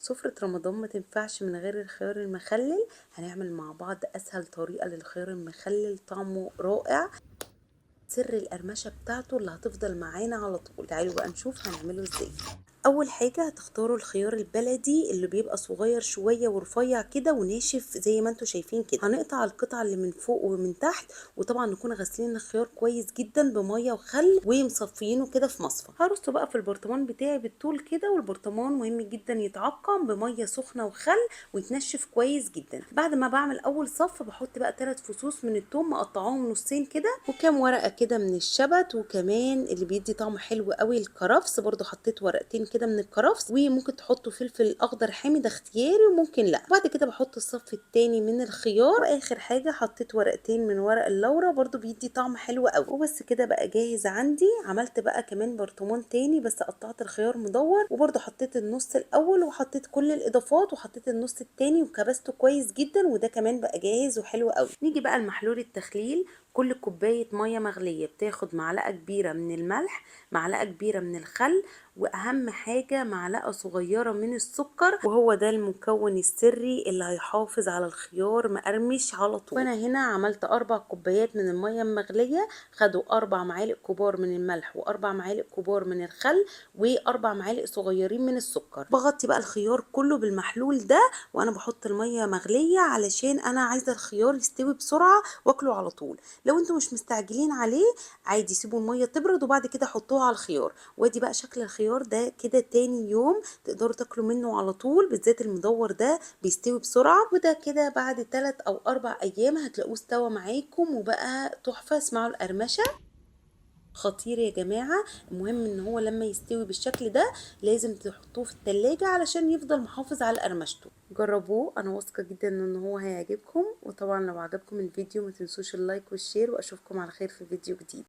سفرة رمضان ما تنفعش من غير الخيار المخلل. هنعمل مع بعض اسهل طريقة للخيار المخلل، طعمه رائع. سر القرمشة بتاعته اللي هتفضل معانا على طول. تعالوا بقى نشوف هنعمله ازاي. اول حاجة هتختاروا الخيار البلدي اللي بيبقى صغير شوية ورفيع كده وناشف زي ما انتوا شايفين كده. هنقطع القطعة اللي من فوق ومن تحت، وطبعا نكون غاسلين الخيار كويس جدا بمية وخل ومصفيينه كده في مصفى. هرصه بقى في البرطمان بتاعي بالطول كده، والبرطمان مهم جدا يتعقم بمية سخنة وخل ويتنشف كويس جدا. بعد ما بعمل اول صف بحط بقى 3 فصوص من الثوم مقطعاهم نصين كده، وكام ورقة كده من الشبت، وكمان اللي بيدي طعم حلو قوي الكرفس، برضو حطيت ورقتين كده من الكرفس، وممكن تحطوا فلفل اخضر حامي ده اختياري وممكن لا. بعد كده بحط الصف التاني من الخيار، واخر حاجة حطيت ورقتين من ورق اللورا برضو بيدي طعم حلو قوي. وبس كده بقى جاهز عندي. عملت بقى كمان برطمان تاني بس قطعت الخيار مدور، وبرضو حطيت النص الاول وحطيت كل الاضافات، وحطيت النص التاني وكبسته كويس جدا، وده كمان بقى جاهز وحلو قوي. نيجي بقى المحلول التخليل. كل كوباية مية مغلية بتاخد معلقة كبيرة من الملح، معلقة كبيرة من الخل، واهم حاجة معلقة صغيرة من السكر، وهو ده المكون السري اللي هيحافظ على الخيار مقرمش على طول. وانا هنا عملت 4 كوبايات من المية المغلية، خدوا 4 معالق كبار من الملح و4 معالق كبار من الخل و4 معالق صغيرين من السكر. بغطي بقى الخيار كله بالمحلول ده، وانا بحط المية مغلية علشان انا عايزة الخيار يستوي بسرعة واكله على طول. لو انتوا مش مستعجلين عليه عادي سيبوا المية تبرد وبعد كده حطوها على الخيار. وادي بقى شكل الخيار ده كده، تاني يوم تقدروا تاكلوا منه على طول، بالذات المدور ده بيستوي بسرعة. وده كده بعد 3 أو 4 ايام هتلاقوه استوى معاكم وبقى تحفة. اسمعوا القرمشة، خطير يا جماعة. المهم ان هو لما يستوي بالشكل ده لازم تحطوه في التلاجة علشان يفضل محافظ على قرمشته. جربوه، انا واثقة جدا ان هو هيعجبكم. وطبعا لو عجبكم الفيديو ما تنسوش اللايك والشير، واشوفكم على خير في فيديو جديد.